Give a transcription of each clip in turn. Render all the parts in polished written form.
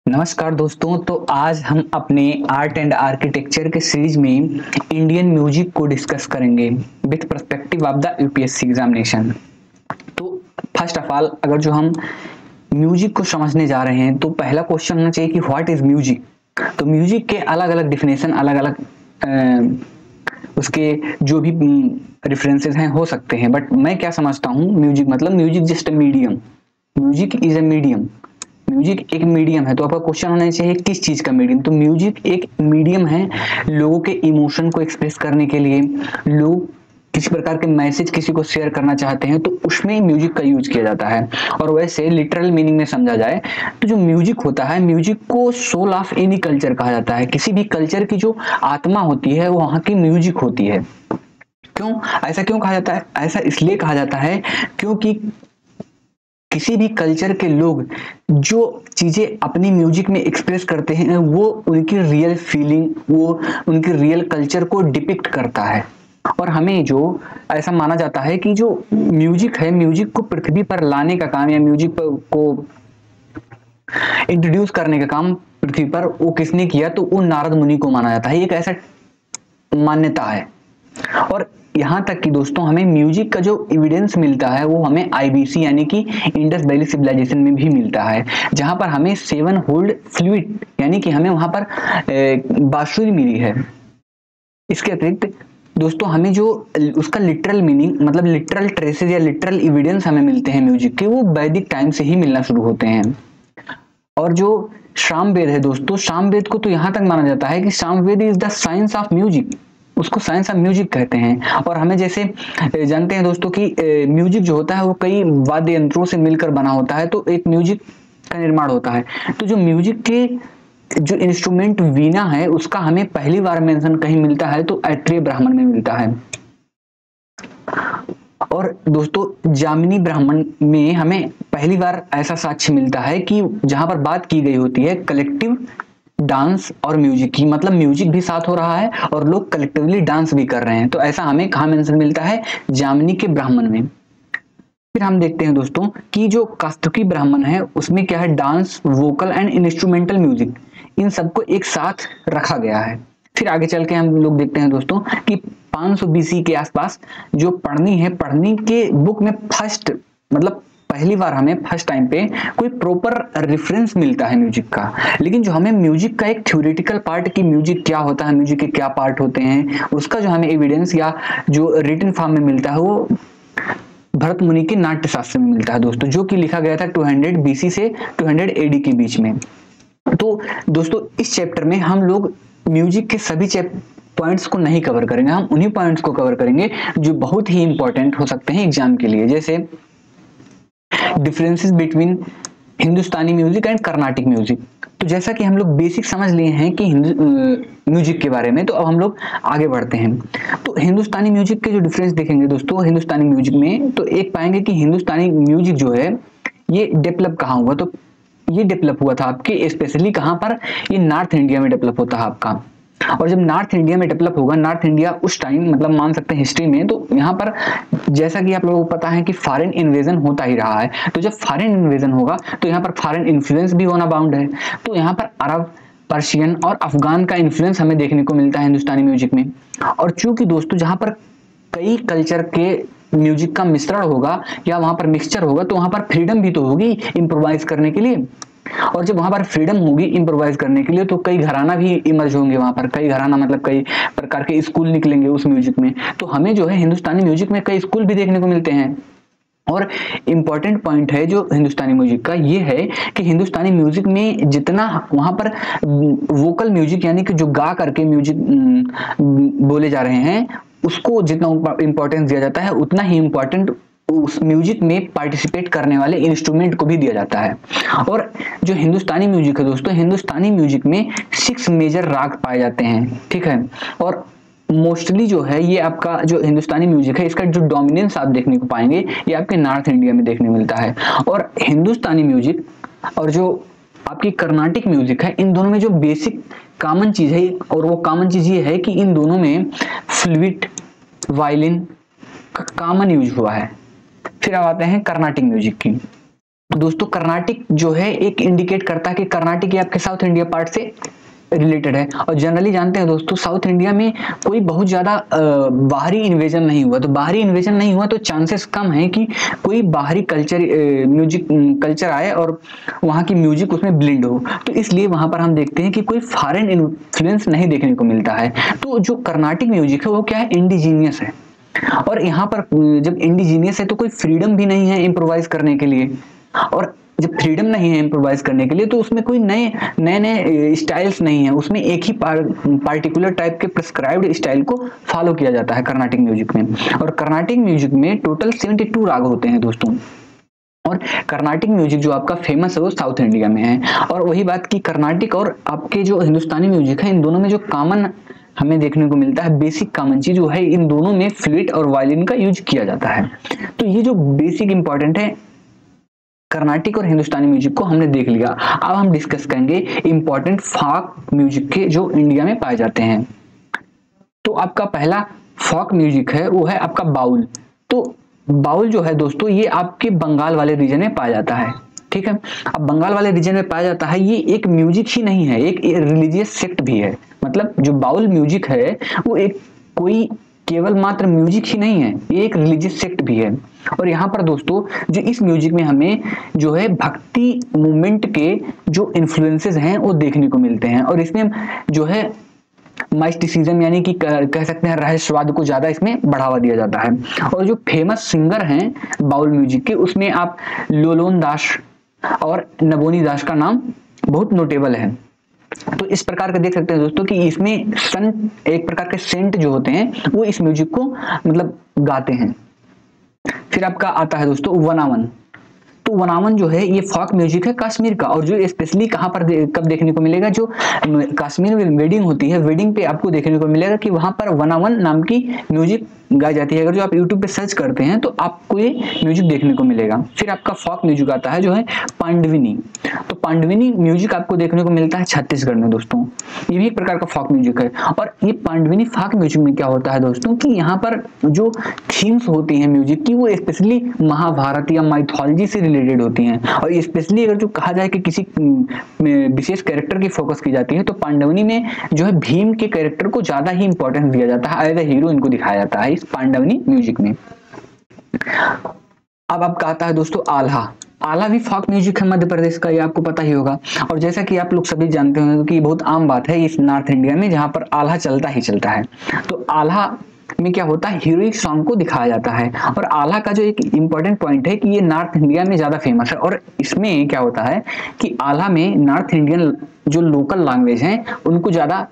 नमस्कार दोस्तों। तो आज हम अपने आर्ट एंड आर्किटेक्चर के सीरीज में इंडियन म्यूजिक को डिस्कस करेंगे with perspective of the UPSC examination. तो फर्स्ट ऑफ ऑल अगर जो हम म्यूजिक को समझने जा रहे हैं तो पहला क्वेश्चन होना चाहिए कि व्हाट इज म्यूजिक। तो म्यूजिक के अलग अलग डिफिनेशन, अलग अलग उसके जो भी रेफरेंसेस हैं हो सकते हैं, बट मैं क्या समझता हूँ म्यूजिक मतलब music just a medium. Music is a medium. Music एक मीडियम है। तो आपका क्वेश्चन होना चाहिए किस चीज का मीडियम। तो म्यूजिक एक मीडियम है लोगों के इमोशन को एक्सप्रेस करने के लिए। लोग किसी प्रकार के मैसेज किसी को शेयर करना चाहते हैं तो उसमें म्यूजिक का यूज किया जाता है। और वैसे लिटरल मीनिंग में समझा जाए तो जो म्यूजिक होता है, म्यूजिक को सोल ऑफ एनी कल्चर कहा जाता है। किसी भी कल्चर की जो आत्मा होती है वो वहां की म्यूजिक होती है। क्यों ऐसा क्यों कहा जाता है? ऐसा इसलिए कहा जाता है क्योंकि किसी भी कल्चर के लोग जो चीजें अपनी म्यूजिक में एक्सप्रेस करते हैं वो उनकी रियल फीलिंग, वो उनकी रियल कल्चर को डिपिक्ट करता है। और हमें जो ऐसा माना जाता है कि जो म्यूजिक है, म्यूजिक को पृथ्वी पर लाने का काम या म्यूजिक को इंट्रोड्यूस करने का काम पृथ्वी पर वो किसने किया, तो वो नारद मुनि को माना जाता है। एक ऐसा मान्यता है। और यहां तक कि दोस्तों हमें म्यूजिक का जो एविडेंस मिलता है वो हमें आईबीसी यानी कि इंडस वैली सिविलाइजेशन में भी मिलता है, जहां पर हमें 7 होल्ड फ्लूइड यानी कि हमें वहां पर बांसुरी मिली है। इसके अतिरिक्त दोस्तों हमें जो उसका लिटरल मीनिंग मतलब लिटरल ट्रेसेस या लिटरल एविडेंस हमें मिलते हैं म्यूजिक के, वो वैदिक टाइम से ही मिलना शुरू होते हैं। और जो सामवेद है दोस्तों, सामवेद को तो यहां तक माना जाता है कि Samaveda is the science of music. उसको साइंस ऑफ म्यूजिक कहते हैं। और हमें जैसे जानते हैं दोस्तों कि म्यूजिक जो होता है वो कई वाद्य यंत्रों से मिलकर बना होता है, तो एक म्यूजिक का निर्माण होता है। तो जो म्यूजिक के जो इंस्ट्रूमेंट वीणा है उसका हमें पहली बार मेंशन कहीं मिलता है तो ऐत्रेय ब्राह्मण में मिलता है। और दोस्तों जामिनी ब्राह्मण में हमें पहली बार ऐसा साक्ष्य मिलता है कि जहां पर बात की गई होती है कलेक्टिव डांस और म्यूजिक की, मतलब म्यूजिक भी साथ हो रहा है और लोग कलेक्टिवली डांस भी कर रहे हैं। तो ऐसा हमें कहाँ मेंशन मिलता है? जामिनी के ब्राह्मण में। फिर हम देखते हैं दोस्तों कि जो कास्तुकी ब्राह्मण है उसमें क्या है, dance, vocal and instrumental music, इन सबको एक साथ रखा गया है। फिर आगे चल के हम लोग देखते हैं दोस्तों कि 500 BC के आसपास जो पढ़नी के बुक में फर्स्ट मतलब पहली बार हमें फर्स्ट टाइम पे कोई प्रॉपर रेफरेंस मिलता है म्यूजिक का। लेकिन जो हमें म्यूजिक का एक थ्योरेटिकल पार्ट कि म्यूजिक क्या होता है, म्यूजिक के क्या पार्ट होते हैं, उसका जो हमें एविडेंस या जो रिटन फॉर्म में मिलता है वो भरत मुनि के नाट्य शास्त्र में मिलता है दोस्तों, जो कि लिखा गया था 200 BC से 200 AD के बीच में। तो दोस्तों इस चैप्टर में हम लोग म्यूजिक के सभी पॉइंट्स को नहीं कवर करेंगे, हम उन्हीं पॉइंट्स को कवर करेंगे जो बहुत ही इंपॉर्टेंट हो सकते हैं एग्जाम के लिए। जैसे differences between Hindustani music and Carnatic music. तो जैसा कि हम लोग बेसिक समझ लिए हैं कि म्यूजिक के बारे में, तो अब हम लोग आगे बढ़ते हैं। तो हिंदुस्तानी म्यूजिक के जो डिफरेंस देखेंगे दोस्तों हिंदुस्तानी म्यूजिक में, तो एक पाएंगे कि हिंदुस्तानी म्यूजिक जो है ये डेवलप कहाँ हुआ। तो ये डेवलप हुआ था आपके स्पेशली कहाँ पर, ये नॉर्थ इंडिया में डेवलप होता है आपका। और जब नॉर्थ इंडिया में डेवलप होगा, नॉर्थ इंडिया उस टाइम मतलब मान सकते हैं हिस्ट्री में, तो यहाँ पर जैसा कि आप लोगों को पता है कि फॉरेन इन्वेजन होता ही रहा है। तो जब फॉरेन इन्वेजन होगा तो यहाँ पर फॉरेन इन्फ्लुएंस भी होना बाउंड है। तो यहाँ पर अरब, पर्शियन और अफगान का इन्फ्लुएंस हमें देखने को मिलता है हिंदुस्तानी म्यूजिक में। और चूंकि दोस्तों जहाँ पर कई कल्चर के म्यूजिक का मिश्रण होगा या वहां पर मिक्सचर होगा, तो वहां पर फ्रीडम भी तो होगी इम्प्रोवाइज करने के लिए। और जब वहां पर फ्रीडम होगी इम्प्रोवाइज करने के लिए तो कई घराना भी इमर्ज होंगे वहां पर। कई घराना मतलब कई प्रकार के स्कूल निकलेंगे उस म्यूजिक में। तो हमें जो है हिंदुस्तानी म्यूजिक में कई स्कूल भी देखने को मिलते हैं। और इम्पॉर्टेंट पॉइंट है जो हिंदुस्तानी म्यूजिक का ये है कि हिंदुस्तानी म्यूजिक में जितना वहां पर वोकल म्यूजिक यानी कि जो गा करके म्यूजिक बोले जा रहे हैं उसको जितना इंपॉर्टेंस दिया जाता है, उतना ही इंपॉर्टेंट उस म्यूजिक में पार्टिसिपेट करने वाले इंस्ट्रूमेंट को भी दिया जाता है। और जो हिंदुस्तानी म्यूजिक है दोस्तों, हिंदुस्तानी म्यूजिक में 6 मेजर राग पाए जाते हैं, ठीक है। और मोस्टली जो है ये आपका जो हिंदुस्तानी म्यूजिक है इसका जो डोमिनेंस आप देखने को पाएंगे ये आपके नॉर्थ इंडिया में देखने मिलता है। और हिंदुस्तानी म्यूजिक और जो आपकी कर्नाटिक म्यूजिक है, इन दोनों में जो बेसिक कॉमन चीज है, और वो कॉमन चीज ये है कि इन दोनों में फ्लूट, वायलिन का कॉमन यूज हुआ है। फिर अब आते हैं कर्नाटिक म्यूजिक की। दोस्तों कर्नाटिक जो है एक इंडिकेट करता है कि कर्नाटिक ये आपके साउथ इंडिया पार्ट से रिलेटेड है। और जनरली जानते हैं दोस्तों साउथ इंडिया में कोई बहुत ज्यादा बाहरी इन्वेजन नहीं हुआ, तो बाहरी इन्वेजन नहीं हुआ तो चांसेस कम है कि कोई बाहरी कल्चर म्यूजिक कल्चर आए और वहाँ की म्यूजिक उसमें ब्लेंड हो। तो इसलिए वहां पर हम देखते हैं कि कोई फॉरेन इन्फ्लुएंस नहीं देखने को मिलता है। तो जो कर्नाटिक म्यूजिक है वो क्या है, इंडिजीनियस है। और यहाँ पर जब इंडिजीनियस है तो कोई फ्रीडम भी नहीं है इम्प्रोवाइज करने के लिए, और जब फ्रीडम नहीं है इम्प्रोवाइज करने के लिए तो उसमें कोई नए नए स्टाइल्स नहीं है, उसमें एक ही पार्टिकुलर टाइप के प्रिस्क्राइब्ड स्टाइल को फॉलो किया जाता है कर्नाटिक म्यूजिक में। और कर्नाटिक म्यूजिक में टोटल 72 राग होते हैं दोस्तों। और कर्नाटिक म्यूजिक जो आपका फेमस है वो साउथ इंडिया में है। और वही बात की कर्नाटिक और आपके जो हिंदुस्तानी म्यूजिक है, इन दोनों में जो कॉमन हमें देखने को मिलता है, बेसिक कॉमन चीज जो है, इन दोनों में फ्लूट और वायलिन का यूज किया जाता है। तो ये जो बेसिक इंपॉर्टेंट है कर्नाटिक और हिंदुस्तानी म्यूजिक को हमने देख लिया। अब हम डिस्कस करेंगे इंपॉर्टेंट फोक म्यूजिक के जो इंडिया में पाए जाते हैं। तो आपका पहला फोक म्यूजिक है वो है आपका बाउल। तो बाउल जो है दोस्तों ये आपके बंगाल वाले रीजन में पाया जाता है, ठीक है। अब बंगाल वाले रीजन में पाया जाता है, ये एक म्यूजिक ही नहीं है, एक रिलीजियस सेक्ट भी है। मतलब जो बाउल म्यूजिक है वो एक कोई केवल मात्र म्यूजिक ही नहीं है, ये एक रिलीजियस सेक्ट भी है। और यहाँ पर दोस्तों जो इस म्यूजिक में हमें जो है भक्ति मूवमेंट के जो इन्फ्लुएंसेस हैं वो देखने को मिलते हैं। और इसमें जो है माइस्टिसिज्म यानी कि कह सकते हैं रहस्यवाद को ज्यादा इसमें बढ़ावा दिया जाता है। और जो फेमस सिंगर हैं बाउल म्यूजिक के, उसमें आप लोलोन दास और नबोनी दास का नाम बहुत नोटेबल है। तो इस प्रकार का देख सकते हैं दोस्तों कि इसमें संत एक प्रकार के सेंट जो होते हैं वो इस म्यूजिक को मतलब गाते हैं। फिर आपका आता है दोस्तों वनावन। तो वनावन जो है ये फोक म्यूजिक है कश्मीर का, और जो स्पेशली कहाँ पर कब देखने को मिलेगा, जो कश्मीर में वेडिंग होती है, वेडिंग पे आपको देखने को मिलेगा कि वहां पर वनावन नाम की म्यूजिक गाई जाती है। अगर जो आप यूट्यूब पे सर्च करते हैं तो आपको ये म्यूजिक देखने को मिलेगा। फिर आपका फोक म्यूजिक आता है जो है पांडविनी। तो पांडविनी म्यूजिक आपको देखने को मिलता है छत्तीसगढ़ में दोस्तों, ये भी एक प्रकार का फोक म्यूजिक है। और ये पांडविनी फोक म्यूजिक में क्या होता है दोस्तों कि यहाँ पर जो थीम्स होती हैं म्यूजिक की वो स्पेशली महाभारत या माइथोलॉजी से रिलेटेड होती हैं। और स्पेशली अगर जो कहा जाए कि किसी विशेष कैरेक्टर की फोकस की जाती है तो पांडवनी में जो है भीम के कैरेक्टर को ज्यादा ही इंपॉर्टेंस दिया जाता है, एज ए हीरो इनको दिखाया जाता है इस पांडवनी म्यूजिक में। अब आपका आता है दोस्तों आल्हा। आल्हा भी फोक म्यूजिक है मध्य प्रदेश का, ये आपको पता ही होगा। और जैसा कि आप लोग सभी जानते होंगे कि बहुत आम बात है इस नॉर्थ इंडिया में जहां पर आल्हा चलता ही चलता है। तो आल्हा में क्या होता है, हीरोइक सॉन्ग को दिखाया जाता है। और आल्हा का जो एक इंपॉर्टेंट पॉइंट है कि ये नॉर्थ इंडिया में ज्यादा फेमस है। और इसमें क्या होता है कि आल्हा में नॉर्थ इंडियन जो लोकल लैंग्वेज हैं उनको ज्यादा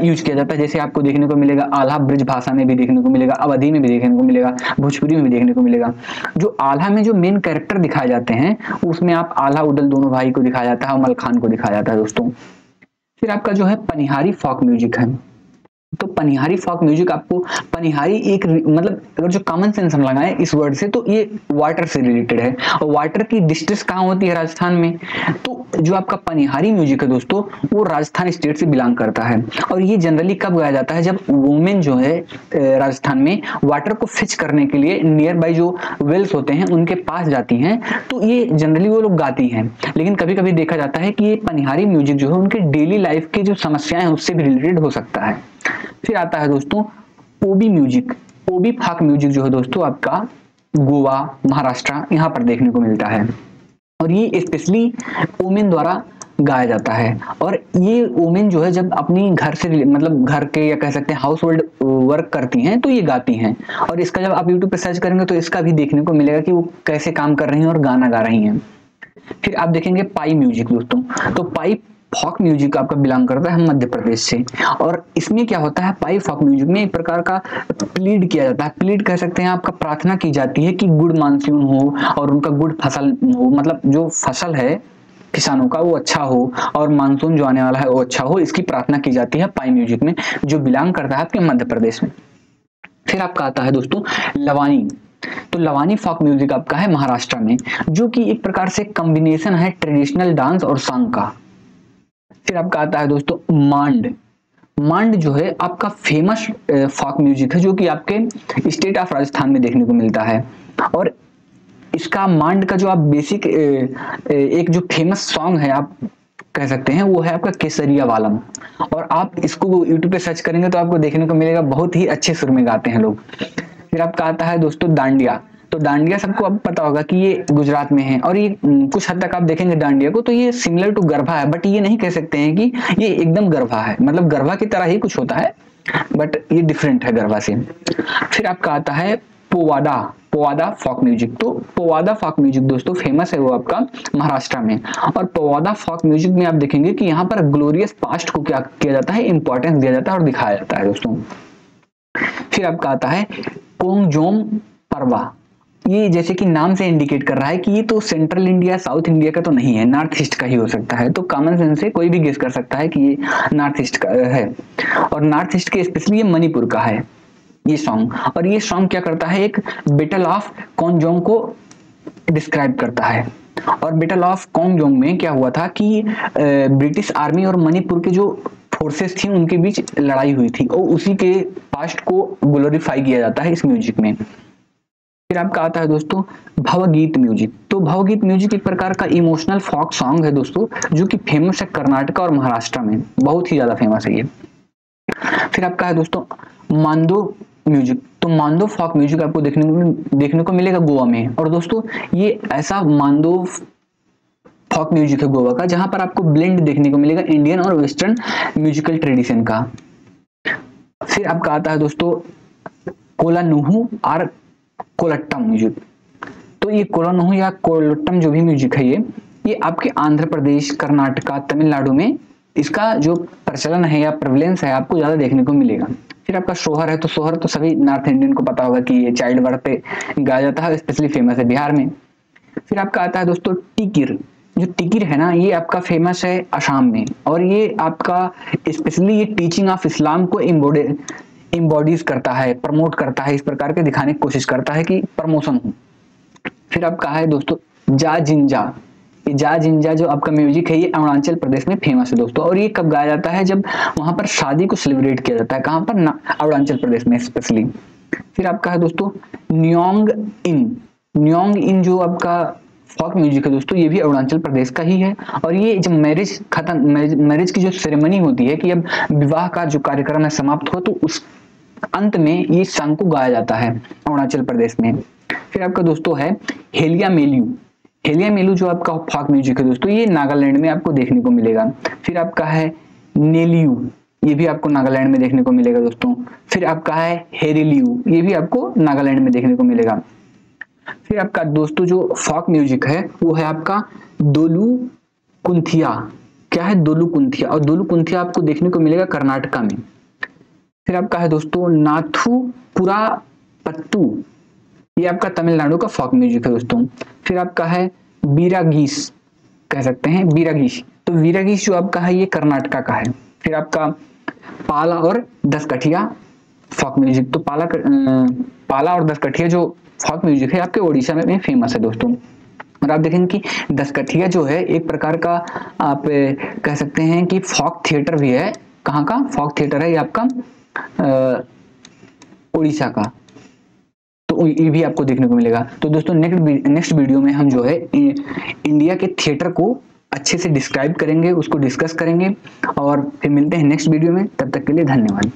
यूज किया जाता है। जैसे आपको देखने को मिलेगा आल्हा ब्रिज भाषा में भी देखने को मिलेगा, अवधी में भी देखने को मिलेगा, भोजपुरी में भी देखने को मिलेगा। जो आल्हा में जो मेन कैरेक्टर दिखाए जाते हैं उसमें आप आल्हा उदल दोनों भाई को दिखाया जाता है और मलखान को दिखाया जाता है दोस्तों। फिर आपका जो है पनिहारी फोक म्यूजिक है। तो पनिहारी फोक म्यूजिक आपको पनिहारी एक मतलब अगर जो कॉमन सेंस हम लगाएं इस वर्ड से तो ये वाटर से रिलेटेड है। और वाटर की डिस्ट्रिक्ट कहाँ होती है, राजस्थान में। तो जो आपका पनिहारी म्यूजिक है दोस्तों वो राजस्थान स्टेट से बिलोंग करता है। और ये जनरली कब गाया जाता है, जब वुमेन जो है राजस्थान में वाटर को फिच करने के लिए नियर बाई जो वेल्स होते हैं उनके पास जाती हैं, तो ये जनरली वो लोग गाती हैं। लेकिन कभी कभी देखा जाता है कि ये पनिहारी म्यूजिक जो है उनके डेली लाइफ की जो समस्याएं हैं उससे भी रिलेटेड हो सकता है। फिर आता है दोस्तों ओबी म्यूजिक। ओबी फोक म्यूजिक जो है दोस्तों आपका गोवा, महाराष्ट्र यहाँ पर देखने को मिलता है। और ये स्पेशली वुमेन द्वारा गाया जाता है। और ये वुमेन जो है जब अपनी घर से मतलब घर के या कह सकते हैं हाउस होल्ड वर्क करती हैं तो ये गाती हैं। और इसका जब आप यूट्यूब पे सर्च करेंगे तो इसका भी देखने को मिलेगा कि वो कैसे काम कर रही हैं और गाना गा रही हैं। फिर आप देखेंगे पाई म्यूजिक दोस्तों। तो पाई फोक म्यूजिक आपका बिलोंग करता है मध्य प्रदेश से। और इसमें क्या होता है, पाई फोक म्यूजिक में एक प्रकार का प्लीड किया जाता है। प्लीड कह सकते हैं आपका प्रार्थना की जाती है कि गुड मानसून हो और उनका गुड फसल हो, मतलब जो फसल है किसानों का वो अच्छा हो और मानसून जो आने वाला है वो अच्छा हो, इसकी प्रार्थना की जाती है पाई म्यूजिक में, जो बिलोंग करता है आपके मध्य प्रदेश में। फिर आपका आता है दोस्तों लवानी। तो लवानी फोक म्यूजिक आपका है महाराष्ट्र में, जो कि एक प्रकार से कॉम्बिनेशन है ट्रेडिशनल डांस और सॉन्ग का। फिर आपका आता है दोस्तों मांड। मांड जो है आपका फेमस फोक म्यूजिक है जो कि आपके स्टेट ऑफ राजस्थान में देखने को मिलता है। और इसका मांड का जो आप बेसिक एक जो फेमस सॉन्ग है आप कह सकते हैं, वो है आपका केसरिया वालम। और आप इसको यूट्यूब पे सर्च करेंगे तो आपको देखने को मिलेगा, बहुत ही अच्छे सुर में गाते हैं लोग। फिर आपका आता है दोस्तों डांडिया। तो डांडिया सबको अब पता होगा कि ये गुजरात में है, और ये कुछ हद तक आप देखेंगे डांडिया को तो ये सिमिलर टू गरबा है, बट ये नहीं कह सकते हैं कि ये एकदम गरबा है, मतलब गरबा की तरह ही कुछ होता है, बट ये डिफरेंट है गरबा से। फिर आपका आता है पोवादा, पोवादा फॉक म्यूजिक। तो पोवादा फॉक म्यूजिक दोस्तों फेमस है वो आपका महाराष्ट्र में। और पोवादा फॉक म्यूजिक में आप देखेंगे कि यहाँ पर ग्लोरियस पास्ट को क्या किया जाता है, इंपॉर्टेंस दिया जाता है और दिखाया जाता है दोस्तों। फिर आपका आता है कोंगजोम परवा। ये जैसे कि नाम से इंडिकेट कर रहा है कि ये तो सेंट्रल इंडिया साउथ इंडिया का तो नहीं है, नॉर्थ ईस्ट का ही हो सकता है। तो कॉमन सेंस से कोई भी गेस कर सकता है कि ये नॉर्थ ईस्ट का है, और नॉर्थ ईस्ट के स्पेशली ये मणिपुर का है ये सॉन्ग। और ये सॉन्ग क्या करता है, एक बैटल ऑफ कोंगजोम को डिस्क्राइब करता है। और बैटल ऑफ कोंगजोम में क्या हुआ था कि ब्रिटिश आर्मी और मणिपुर के जो फोर्सेस थी उनके बीच लड़ाई हुई थी, और उसी के पास्ट को ग्लोरीफाई किया जाता है इस म्यूजिक में। फिर आपका आता है दोस्तों भवगीत म्यूजिक। तो भवगीत म्यूजिक एक प्रकार का इमोशनल फॉक सॉन्ग है दोस्तों, जो कि फेमस है कर्नाटक और महाराष्ट्र में, बहुत ही ज्यादा फेमस है ये। फिर आपका है दोस्तों मांडो म्यूजिक। तो मांडो फॉक म्यूजिक आपको देखने को मिलेगा गोवा में। और दोस्तों ये ऐसा मांडो फॉक म्यूजिक है गोवा का, जहां पर आपको ब्लेंड देखने को मिलेगा इंडियन और वेस्टर्न म्यूजिकल ट्रेडिशन का। फिर आपका आता है दोस्तों कोलानुहू और कोलट्टम म्यूजिक। तो ये कोलानुहू या कोलट्टम जो भी म्यूजिक है ये आपके आंध्र प्रदेश, कर्नाटका, तमिलनाडु में इसका जो प्रचलन है या प्रेवलेंस है आपको ज्यादा देखने को मिलेगा। फिर आपका सोहर है। तो सोहर तो सभी नॉर्थ इंडियन को पता होगा कि ये चाइल्ड बर्थ पे गाया जाता है, स्पेशली फेमस है बिहार में। फिर आपका आता है दोस्तों टिकिर। जो टिकिर है ना, ये आपका फेमस है असम में, और ये आपका स्पेशली ये टीचिंग ऑफ इस्लाम को इम्बॉडीज करता है, प्रमोट करता है, इस प्रकार के दिखाने की कोशिश करता है कि प्रमोशन हो। फिर आपका है दोस्तों जा जिंजा। ये जा जिंजा जो आपका म्यूजिक है ये अरुणाचल प्रदेश में फेमस है दोस्तों। और ये कब गाया जाता है, जब वहां पर शादी को सेलिब्रेट किया जाता है, कहां पर, अरुणाचल प्रदेश में स्पेशली। फिर आपका है दोस्तों न्योंग इन। न्योंग इन जो आपका फॉक म्यूजिक है दोस्तों, ये भी अरुणाचल प्रदेश का ही है। और ये जब मैरिज की जो सेरेमनी होती है कि अब विवाह का जो कार्यक्रम है समाप्त हो, तो उस अंत में ये सॉन्ग को गाया जाता है अरुणाचल प्रदेश में। फिर आपका दोस्तों है हेलिया मेल्यू। हेलिया मेल्यू जो आपका फॉक म्यूजिक है दोस्तों, ये नागालैंड में आपको देखने को मिलेगा। फिर आपका है नेलियू, ये भी आपको नागालैंड में देखने को मिलेगा दोस्तों। फिर आपका है हेरिलियू, ये भी आपको नागालैंड में देखने को मिलेगा। फिर आपका दोस्तों जो फॉक म्यूजिक है वो है आपका दोलू कुंथिया। क्या है, दोलू कुंथिया। और दोलू कुंथिया आपको देखने को मिलेगा कर्नाटका में। फिर आपका है दोस्तों नाथुपुरा पत्तू, ये आपका तमिलनाडु का फॉक म्यूजिक है दोस्तों। फिर आपका है बीरागीस, कह सकते हैं बीरागीश। तो बीरागीश जो आपका है ये कर्नाटका का है। फिर आपका पाला और दसकठिया फॉक म्यूजिक। तो पाला और दसकठिया जो फॉक म्यूजिक है आपके ओडिशा में फेमस है दोस्तों। और आप देखेंगे कि दसकठिया जो है एक प्रकार का आप कह सकते हैं कि फॉक थिएटर भी है। कहाँ का फॉक थिएटर है ये आपका उड़ीसा का। तो ये भी आपको देखने को मिलेगा। तो दोस्तों नेक्स्ट वीडियो में हम जो है इंडिया के थिएटर को अच्छे से डिस्क्राइब करेंगे, उसको डिस्कस करेंगे, और फिर मिलते हैं नेक्स्ट वीडियो में। तब तक के लिए धन्यवाद।